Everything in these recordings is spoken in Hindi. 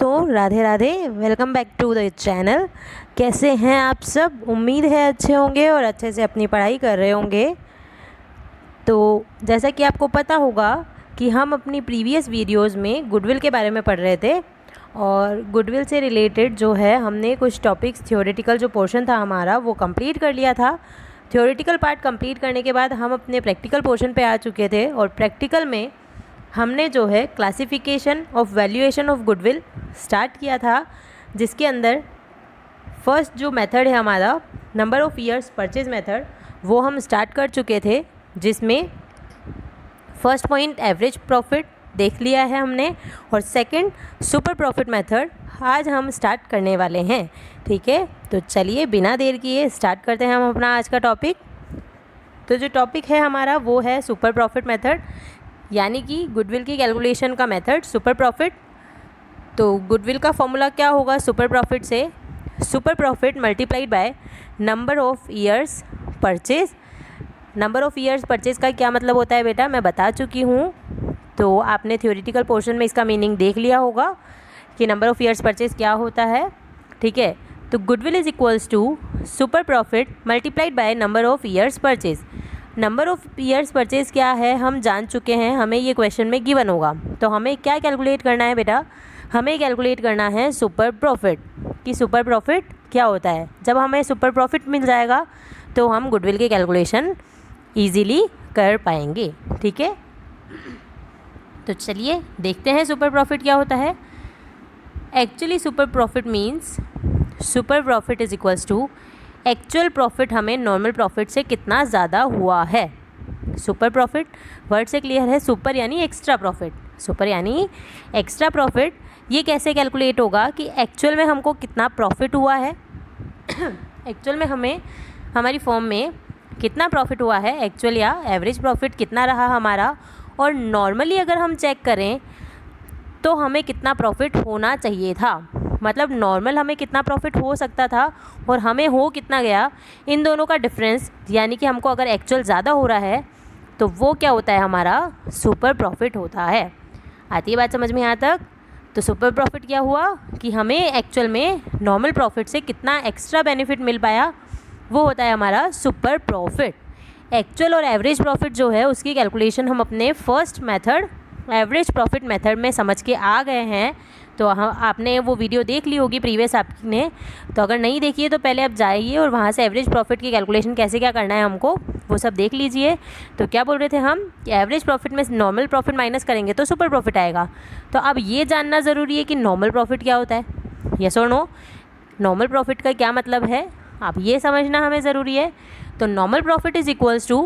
Radhe Radhe. Welcome back to the channel. कैसे हैं आप सब? उम्मीद है अच्छे होंगे और अच्छे से अपनी पढ़ाई कर रहे होंगे। तो जैसा कि आपको पता होगा कि हम अपनी प्रीवियस वीडियोस में गुडविल के बारे में पढ़ रहे थे और गुडविल से रिलेटेड जो है हमने कुछ टॉपिक्स थ्योरेटिकल जो पोर्शन था हमारा वो कंप्लीट कर लिया था। थ्योरेटिकल पार्ट कंप्लीट करने के बाद हम अपने प्रैक्टिकल पोर्शन पे आ चुके थे और प्रैक्टिकल में हमने जो है classification of valuation of goodwill start किया था, जिसके अंदर फर्स्ट जो मेथड है हमारा number of years purchase method वो हम स्टार्ट कर चुके थे, जिसमें फर्स्ट पॉइंट एवरेज प्रॉफिट देख लिया है हमने और सेकंड सुपर प्रॉफिट मेथड आज हम स्टार्ट करने वाले हैं। ठीक है, तो चलिए बिना देर किए स्टार्ट करते हैं हम अपना आज का टॉपिक। तो जो टॉपिक है हमारा वो है सुपर प्रॉफिट मेथड, यानी कि गुडविल की कैलकुलेशन का मेथड सुपर प्रॉफिट। तो गुडविल का फॉर्मूला क्या होगा सुपर प्रॉफिट से? Super profit multiplied by number of years purchase. Number of years purchase का क्या मतलब होता है बेटा, मैं बता चुकी हूँ। तो आपने थ्योरेटिकल पोर्शन में इसका मीनिंग देख लिया होगा कि नंबर ऑफ़ ईयर्स परचेज क्या होता है। ठीक है, तो goodwill is equals to super profit multiplied by number of years purchase. Number of years purchase क्या है हम जान चुके हैं, हमें ये क्वेश्चन में गिवन होगा। तो हमें क्या कैलकुलेट करना है बेटा? हमें कैलकुलेट करना है सुपर प्रॉफिट कि सुपर प्रॉफिट क्या होता है। जब हमें सुपर प्रॉफिट मिल जाएगा तो हम गुडविल की कैलकुलेशन ईजीली कर पाएंगे। ठीक है, तो चलिए देखते हैं सुपर प्रॉफिट क्या होता है। Actually super profit means super profit is equals to actual profit हमें नॉर्मल प्रॉफिट से कितना ज़्यादा हुआ है। सुपर प्रॉफिट वर्ड से क्लियर है, सुपर यानी एक्स्ट्रा प्रॉफिट, सुपर यानी एक्स्ट्रा प्रॉफिट। ये कैसे कैलकुलेट होगा कि एक्चुअल में हमको कितना प्रॉफिट हुआ है एक्चुअल में हमें हमारी फॉर्म में कितना प्रॉफिट हुआ है, एक्चुअल या एवरेज प्रॉफिट कितना रहा हमारा, और नॉर्मली अगर हम चेक करें तो हमें कितना प्रॉफिट होना चाहिए था। मतलब नॉर्मल हमें कितना प्रॉफिट हो सकता था और हमें हो कितना गया, इन दोनों का डिफरेंस, यानी कि हमको अगर एक्चुअल ज़्यादा हो रहा है तो वो क्या होता है हमारा सुपर प्रॉफिट होता है। आती है बात समझ में यहाँ तक? तो सुपर प्रॉफिट क्या हुआ कि हमें एक्चुअल में नॉर्मल प्रॉफिट से कितना एक्स्ट्रा बेनिफिट मिल पाया, वो होता है हमारा सुपर प्रॉफिट। एक्चुअल और एवरेज प्रॉफिट जो है उसकी कैलकुलेशन हम अपने first method average profit method में समझ के आ गए हैं। तो आपने वो वीडियो देख ली होगी प्रीवियस आपने, तो अगर नहीं देखी है तो पहले आप जाइए और वहाँ से एवरेज प्रॉफिट की कैलकुलेशन कैसे क्या करना है हमको वो सब देख लीजिए। तो क्या बोल रहे थे हम कि एवरेज प्रॉफिट में नॉर्मल प्रॉफिट माइनस करेंगे तो सुपर प्रॉफिट आएगा। तो अब ये जानना ज़रूरी है कि नॉर्मल प्रॉफिट क्या होता है, यस और नो। नॉर्मल प्रॉफिट का क्या मतलब है आप ये समझना हमें ज़रूरी है। तो normal profit is equals to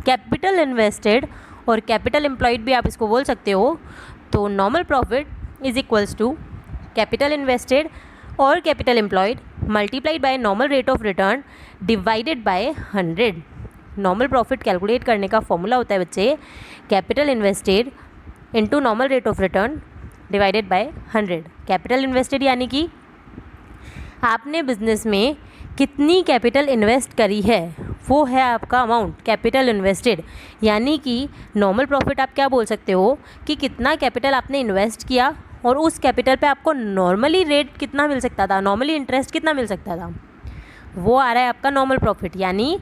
capital invested और कैपिटल एम्प्लॉयड भी आप इसको बोल सकते हो। तो normal profit is equals to capital invested और capital employed multiplied by normal rate of return divided by 100। Normal profit calculate करने का फॉर्मूला होता है बच्चे capital invested into normal rate of return divided by 100। Capital invested यानी कि आपने बिजनेस में कितनी कैपिटल इन्वेस्ट करी है, वो है आपका अमाउंट कैपिटल इन्वेस्टेड। यानी कि नॉर्मल प्रॉफिट आप क्या बोल सकते हो कि कितना कैपिटल आपने इन्वेस्ट किया और उस कैपिटल पे आपको नॉर्मली रेट कितना मिल सकता था, नॉर्मली इंटरेस्ट कितना मिल सकता था, वो आ रहा है आपका नॉर्मल प्रॉफिट। यानी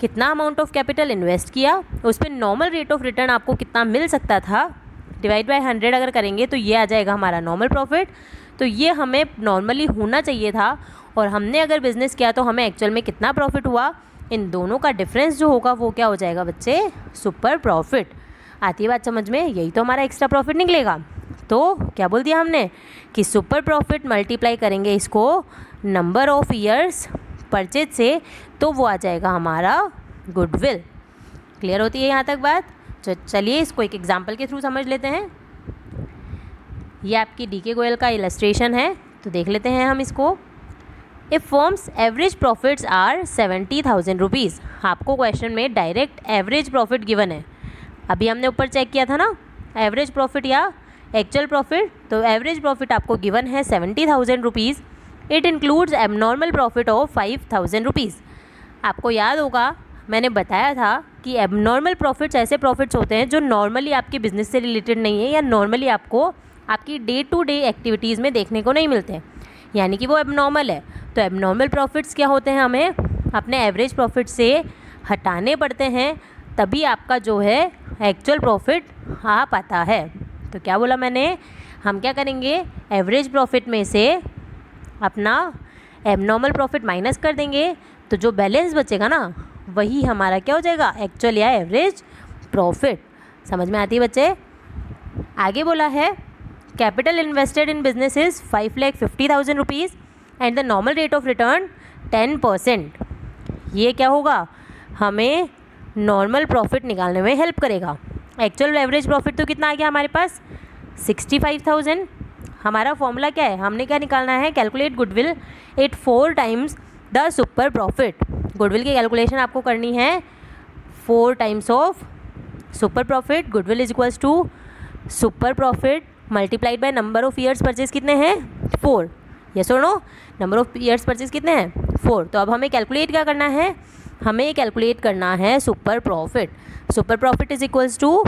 कितना अमाउंट ऑफ कैपिटल इन्वेस्ट किया, उस पर नॉर्मल रेट ऑफ रिटर्न आपको कितना मिल सकता था, डिवाइड बाय 100 अगर करेंगे तो ये आ जाएगा हमारा नॉर्मल प्रॉफिट। तो ये हमें नॉर्मली होना चाहिए था और हमने अगर बिज़नेस किया तो हमें एक्चुअल में कितना प्रॉफिट हुआ, इन दोनों का डिफरेंस जो होगा वो क्या हो जाएगा बच्चे, सुपर प्रॉफिट। आती है बात समझ में? यही तो हमारा एक्स्ट्रा प्रॉफिट निकलेगा। तो क्या बोल दिया हमने कि सुपर प्रॉफिट मल्टीप्लाई करेंगे इसको नंबर ऑफ़ ईयर्स परचेज से तो वो आ जाएगा हमारा गुडविल। क्लियर होती है यहाँ तक बात? तो चलिए इसको एक एग्जाम्पल के थ्रू समझ लेते हैं। ये आपकी डीके गोयल का इलस्ट्रेशन है, तो देख लेते हैं हम इसको। If firms average profits are 70,000 rupees. आपको क्वेश्चन में डायरेक्ट एवरेज प्रॉफिट गिवन है। अभी हमने ऊपर चेक किया था ना एवरेज प्रॉफिट या एक्चुअल प्रॉफिट, तो एवरेज प्रॉफिट आपको गिवन है 70,000 rupees. It includes abnormal profit of 5,000 rupees. आपको याद होगा मैंने बताया था कि एबनॉर्मल प्रॉफिट्स ऐसे प्रॉफिट्स होते हैं जो नॉर्मली आपके बिजनेस से रिलेटेड नहीं है या नॉर्मली आपको आपकी डे टू डे एक्टिविटीज़ में देखने को नहीं मिलते, यानी कि वो एबनॉर्मल है। तो एबनॉर्मल प्रॉफिट्स क्या होते हैं, हमें अपने एवरेज प्रॉफिट से हटाने पड़ते हैं, तभी आपका जो है एक्चुअल प्रॉफिट आ पाता है। तो क्या बोला मैंने, हम क्या करेंगे, एवरेज प्रॉफिट में से अपना एबनॉर्मल प्रॉफिट माइनस कर देंगे, तो जो बैलेंस बचेगा ना वही हमारा क्या हो जाएगा, एक्चुअल या एवरेज प्रॉफिट। समझ में आती है बच्चे। आगे बोला है capital invested in business is 5,50,000 rupees and the normal rate of return 10%। ये क्या होगा, हमें नॉर्मल प्रॉफिट निकालने में हेल्प करेगा। एक्चुअल एवरेज प्रॉफिट तो कितना आ गया हमारे पास, 65,000। हमारा फॉर्मूला क्या है, हमने क्या निकालना है, calculate goodwill at 4 times the super profit. Goodwill की कैलकुलेशन आपको करनी है 4 times of super profit. Goodwill is equals to super profit multiplied by number of years purchase कितने हैं, 4। यस और no, number of years purchase कितने हैं, 4। तो अब हमें कैलकुलेट क्या करना है, हमें कैलकुलेट करना है super profit. Super profit is equals to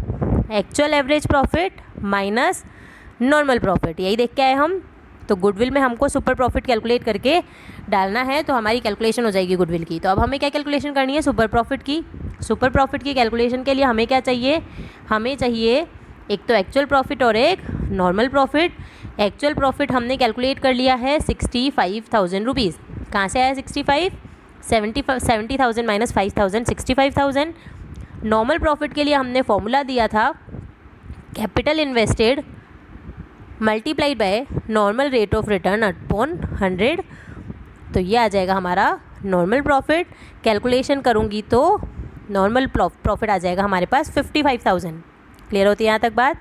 actual average profit minus normal profit. यही देख के आए हम। तो गुडविल में हमको सुपर प्रॉफिट कैलकुलेट करके डालना है, तो हमारी कैलकुलेशन हो जाएगी गुडविल की। तो अब हमें क्या कैलकुलेशन करनी है, सुपर प्रॉफिट की। सुपर प्रॉफिट की कैलकुलेशन के लिए हमें क्या चाहिए, हमें चाहिए एक तो एक्चुअल प्रॉफिट और एक नॉर्मल प्रॉफिट। एक्चुअल प्रॉफिट हमने कैलकुलेट कर लिया है 65,000 रुपीज़। कहाँ से आया 65, 70,000 माइनस 5,000, 65,000। नॉर्मल प्रॉफिट के लिए हमने फॉर्मूला दिया था capital invested multiplied by normal rate of return upon 100। तो ये आ जाएगा हमारा नॉर्मल प्रॉफिट। कैलकुलेशन करूँगी तो नॉर्मल प्रॉफिट आ जाएगा हमारे पास 55,000। क्लियर होती है यहाँ तक बात।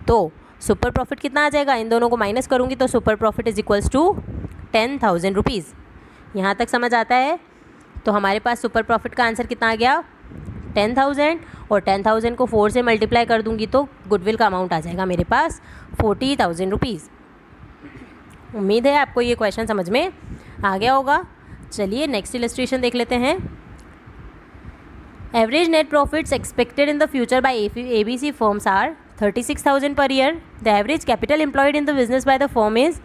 तो सुपर प्रॉफिट कितना आ जाएगा, इन दोनों को माइनस करूँगी तो super profit is equals to 10,000 rupees. यहाँ तक समझ आता है। तो हमारे पास सुपर प्रॉफिट का आंसर कितना आ गया, 10,000, और 10,000 को 4 से मल्टीप्लाई कर दूँगी तो गुडविल का अमाउंट आ जाएगा मेरे पास 40,000 रुपीज़। उम्मीद है आपको ये क्वेश्चन समझ में आ गया होगा। चलिए नेक्स्ट इलस्ट्रेशन देख लेते हैं। Average net profits expected in the future by ABC firms are 36,000 per year. The average capital employed in the business by the firm is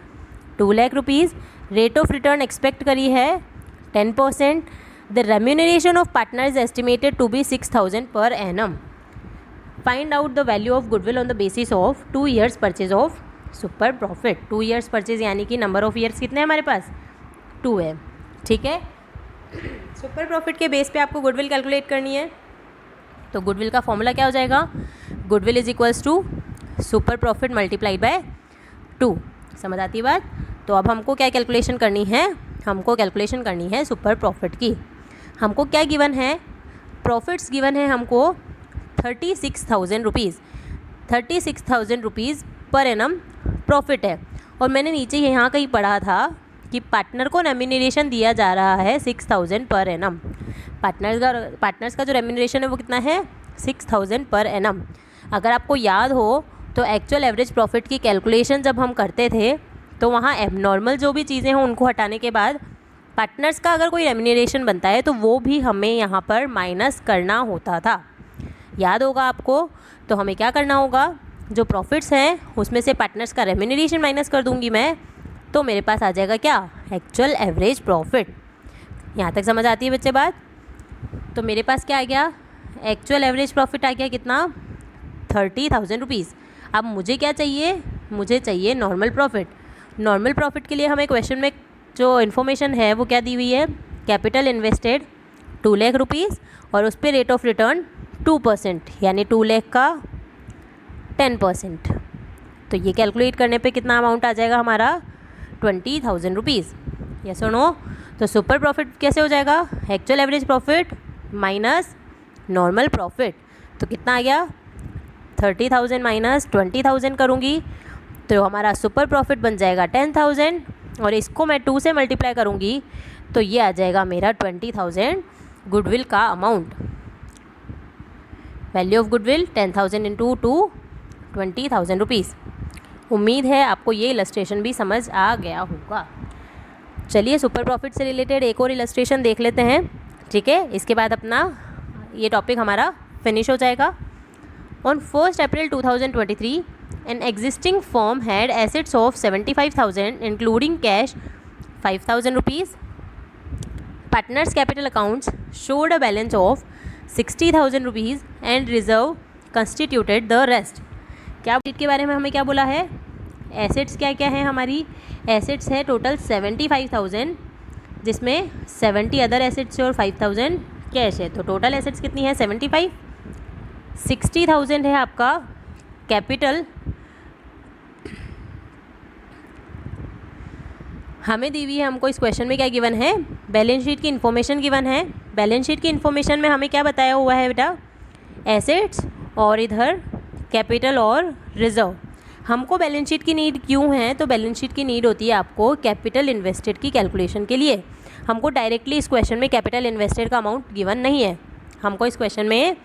2 lakh rupees. Rate of return expect करी है 10%. The remuneration of partner is estimated to be 6,000 per annum. Find out the value of goodwill on the basis of 2 years purchase of super profit. 2 years purchase यानी कि नंबर ऑफ ईयर्स कितने हैं हमारे पास, 2 है। ठीक है, सुपर प्रॉफिट के बेस पे आपको गुडविल कैलकुलेट करनी है। तो गुडविल का फॉर्मूला क्या हो जाएगा, goodwill is equals to super profit multiplied by 2। समझ आती है बात। तो अब हमको क्या कैलकुलेशन करनी है, हमको कैलकुलेशन करनी है सुपर प्रॉफिट की। हमको क्या गिवन है, प्रॉफिट्स गिवन है हमको 36,000 rupees. 36,000 rupees per annum profit है। और मैंने नीचे यहाँ कहीं पढ़ा था कि पार्टनर को रेम्यूनरेशन दिया जा रहा है 6,000 पर एनम। पार्टनर्स का जो रेम्यूनरेशन है वो कितना है, 6,000 पर एनम। अगर आपको याद हो तो एक्चुअल एवरेज प्रॉफिट की कैलकुलेशन जब हम करते थे तो वहाँ एबनॉर्मल जो भी चीज़ें हों उनको हटाने के बाद पार्टनर्स का अगर कोई रेम्यूनरेशन बनता है तो वो भी हमें यहाँ पर माइनस करना होता था, याद होगा आपको। तो हमें क्या करना होगा, जो प्रॉफिट्स हैं उसमें से पार्टनर्स का रेम्यूनरेशन माइनस कर दूँगी मैं, तो मेरे पास आ जाएगा क्या, एक्चुअल एवरेज प्रॉफिट। यहाँ तक समझ आती है बच्चे बात। तो मेरे पास क्या आ गया, एक्चुअल एवरेज प्रॉफिट आ गया कितना, 30,000 रुपीज़। अब मुझे क्या चाहिए, मुझे चाहिए नॉर्मल प्रॉफिट। नॉर्मल प्रॉफिट के लिए हमें क्वेश्चन में जो इन्फॉर्मेशन है वो क्या दी हुई है, कैपिटल इन्वेस्टेड 2 लाख रुपीज़ और उस पर रेट ऑफ रिटर्न 2%, यानी 2 लाख का 10%। तो ये कैलकुलेट करने पे कितना अमाउंट आ जाएगा हमारा, 20,000 रुपीज़। यस और नो। तो सुपर प्रॉफिट कैसे हो जाएगा, actual average profit minus normal profit. तो कितना आ गया, 30,000 माइनस 20,000 करूँगी तो हमारा सुपर प्रॉफिट बन जाएगा 10,000, और इसको मैं 2 से मल्टीप्लाई करूँगी तो ये आ जाएगा मेरा 20,000 गुडविल का amount. Value of goodwill 10,000 into 2, 20,000 rupees. उम्मीद है आपको ये इलस्ट्रेशन भी समझ आ गया होगा। चलिए सुपर प्रॉफिट से रिलेटेड एक और इलस्ट्रेशन देख लेते हैं। ठीक है, इसके बाद अपना ये टॉपिक हमारा फिनिश हो जाएगा। On 1 April 2023 an existing firm had assets of 75,000 including cash 5,000 rupees. Partners capital accounts showed a balance of 60,000 rupees and reserve constituted the rest. क्या के बारे में हमें क्या बोला है? एसेट्स क्या क्या है हमारी? एसेट्स है टोटल 75,000, जिसमें 70 अदर एसेट्स है और 5,000 कैश है. तो टोटल एसेट्स कितनी है? 75. 60,000 है आपका कैपिटल. हमें दी हुई है, हमको इस क्वेश्चन में क्या गिवन है? बैलेंस शीट की इन्फॉर्मेशन गिवन है. बैलेंस शीट की इन्फॉर्मेशन में हमें क्या बताया हुआ है बेटा? एसेट्स और इधर कैपिटल और रिजर्व. हमको बैलेंस शीट की नीड क्यों है? तो बैलेंस शीट की नीड होती है आपको कैपिटल इन्वेस्टेड की कैलकुलेशन के लिए. हमको डायरेक्टली इस क्वेश्चन में कैपिटल इन्वेस्टेड का अमाउंट गिवन नहीं है. हमको इस क्वेश्चन में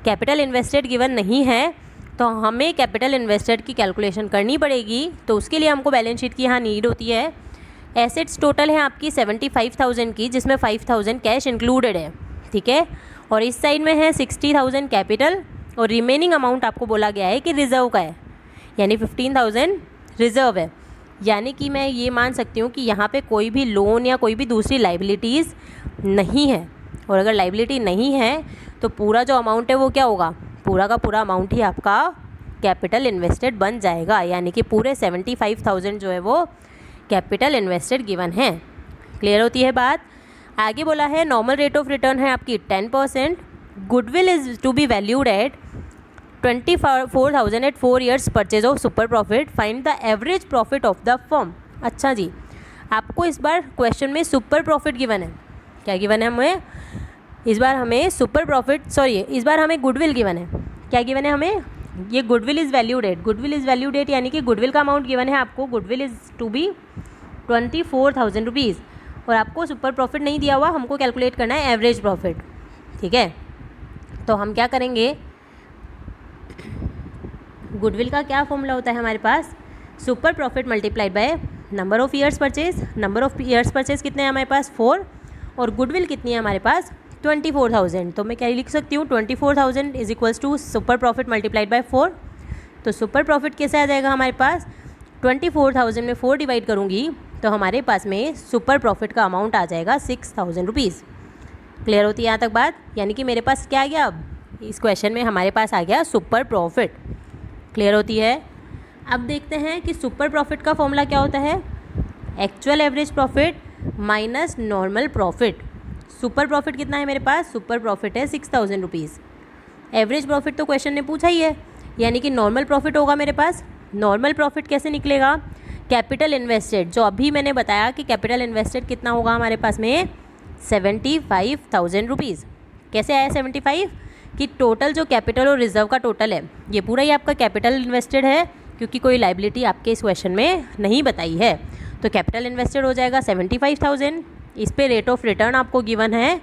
कैपिटल इन्वेस्टेड गिवन नहीं है, तो हमें कैपिटल इन्वेस्टेड की कैलकुलेशन करनी पड़ेगी. तो उसके लिए हमको बैलेंस शीट की यहाँ नीड होती है. एसेट्स टोटल है आपकी 75,000 की, जिसमें 5,000 कैश इंक्लूडेड है. ठीक है. और इस साइड में है 60,000 कैपिटल और रिमेनिंग अमाउंट आपको बोला गया है कि रिजर्व का है, यानी 15,000 रिजर्व है. यानी कि मैं ये मान सकती हूँ कि यहाँ पे कोई भी लोन या कोई भी दूसरी लाइबिलिटीज़ नहीं है. और अगर लाइबिलिटी नहीं है तो पूरा जो अमाउंट है वो क्या होगा? पूरा का पूरा अमाउंट ही आपका कैपिटल इन्वेस्टेड बन जाएगा. यानी कि पूरे 75,000 जो है वो कैपिटल इन्वेस्टेड गिवन है. क्लियर होती है बात? आगे बोला है नॉर्मल रेट ऑफ रिटर्न है आपकी 10%. Goodwill is to be valued at 24,000 at 4 years purchase of super profit. Find the average profit of the firm. अच्छा जी, आपको इस बार क्वेश्चन में सुपर प्रॉफिट गिवन है. क्या गिवन है हमें? इस बार हमें सुपर प्रॉफिट, सॉरी, इस बार हमें गुडविल गिवन है. क्या गिवन है हमें? ये goodwill is valued at. Goodwill is valued at यानी कि गुडविल का अमाउंट गिवन है आपको. Goodwill is to be 24,000 rupees. और आपको सुपर प्रॉफिट नहीं दिया हुआ, हमको कैलकुलेट करना है एवरेज प्रॉफिट. ठीक है. तो हम क्या करेंगे? गुडविल का क्या फॉर्मूला होता है हमारे पास? Super profit multiplied by number of years purchase. Number of years purchase कितने हैं हमारे पास? 4. और गुडविल कितनी है हमारे पास? 24,000. तो मैं क्या लिख सकती हूँ? 24,000 is equals to super profit multiplied by 4. तो सुपर प्रॉफिट कैसे आ जाएगा हमारे पास? 24,000 में 4 डिवाइड करूँगी तो हमारे पास में सुपर प्रॉफिट का अमाउंट आ जाएगा 6,000 रुपीज़. क्लियर होती है यहाँ तक बात? यानी कि मेरे पास क्या आ गया? अब इस क्वेश्चन में हमारे पास आ गया सुपर प्रॉफिट. क्लियर होती है? अब देखते हैं कि सुपर प्रॉफिट का फॉर्मूला क्या होता है? Actual average profit minus normal profit. Super profit कितना है मेरे पास? सुपर प्रॉफिट है 6,000 रुपीज़. एवरेज प्रॉफिट तो क्वेश्चन ने पूछा ही है, यानी कि नॉर्मल प्रॉफिट होगा मेरे पास. नॉर्मल प्रॉफिट कैसे निकलेगा? कैपिटल इन्वेस्टेड, जो अभी मैंने बताया कि कैपिटल इन्वेस्टेड कितना होगा हमारे पास में? 75,000 रुपीज़. कैसे आया 75? कि टोटल जो कैपिटल और रिजर्व का टोटल है ये पूरा ही आपका कैपिटल इन्वेस्टेड है, क्योंकि कोई लाइबिलिटी आपके इस क्वेश्चन में नहीं बताई है. तो कैपिटल इन्वेस्टेड हो जाएगा 75,000. इस पे रेट ऑफ रिटर्न आपको गिवन है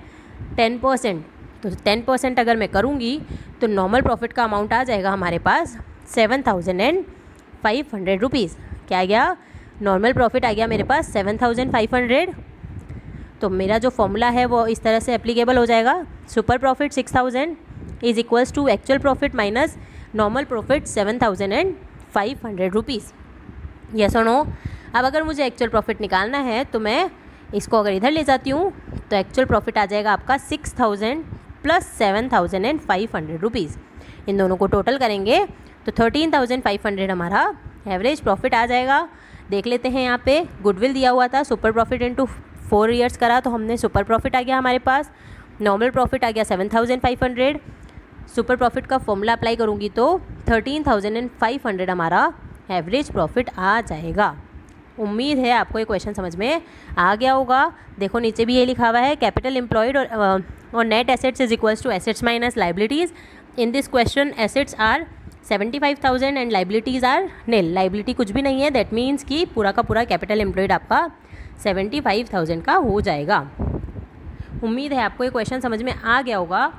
10%. तो 10% अगर मैं करूँगी तो नॉर्मल प्रॉफिट का अमाउंट आ जाएगा हमारे पास 7,500 रुपीज़. क्या आ गया? नॉर्मल प्रॉफिट आ गया मेरे पास 7,500. तो मेरा जो फॉर्मूला है वो इस तरह से एप्लीकेबल हो जाएगा. Super profit 6,000 is equals to actual profit minus normal profit 7,500 rupees. Yes और नो? अब अगर मुझे एक्चुअल प्रॉफिट निकालना है तो मैं इसको अगर इधर ले जाती हूँ तो एक्चुअल प्रॉफिट आ जाएगा आपका 6,000 प्लस 7,500 रुपीज़. इन दोनों को टोटल करेंगे तो 13,500 हमारा एवरेज प्रॉफिट आ जाएगा. देख लेते हैं यहाँ पे गुडविल दिया हुआ था, सुपर प्रॉफिट इंटू 4 ईयर्स करा तो हमने सुपर प्रॉफिट आ गया हमारे पास. नॉर्मल प्रॉफिट आ गया 7,500. सुपर प्रॉफिट का फॉर्मूला अप्लाई करूँगी तो 13,500 हमारा एवरेज प्रॉफिट आ जाएगा. उम्मीद है आपको ये क्वेश्चन समझ में आ गया होगा. देखो नीचे भी ये लिखा हुआ है कैपिटल एम्प्लॉयड और net assets is equals to assets minus liabilities. In this question assets are 75,000 and liabilities are nil. Liability कुछ भी नहीं है. दैट मीन्स कि पूरा का पूरा कैपिटल एम्प्लॉयड आपका 75,000 का हो जाएगा. उम्मीद है आपको ये क्वेश्चन समझ में आ गया होगा.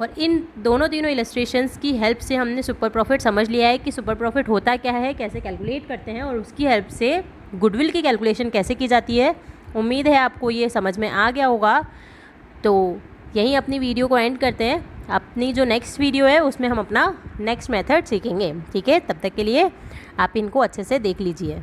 और इन दोनों तीनों इलस्ट्रेशंस की हेल्प से हमने सुपर प्रॉफिट समझ लिया है कि सुपर प्रॉफिट होता क्या है, कैसे कैलकुलेट करते हैं और उसकी हेल्प से गुडविल की कैलकुलेशन कैसे की जाती है. उम्मीद है आपको ये समझ में आ गया होगा. तो यहीं अपनी वीडियो को एंड करते हैं. अपनी जो नेक्स्ट वीडियो है उसमें हम अपना नेक्स्ट मेथड सीखेंगे। ठीक है, तब तक के लिए आप इनको अच्छे से देख लीजिए।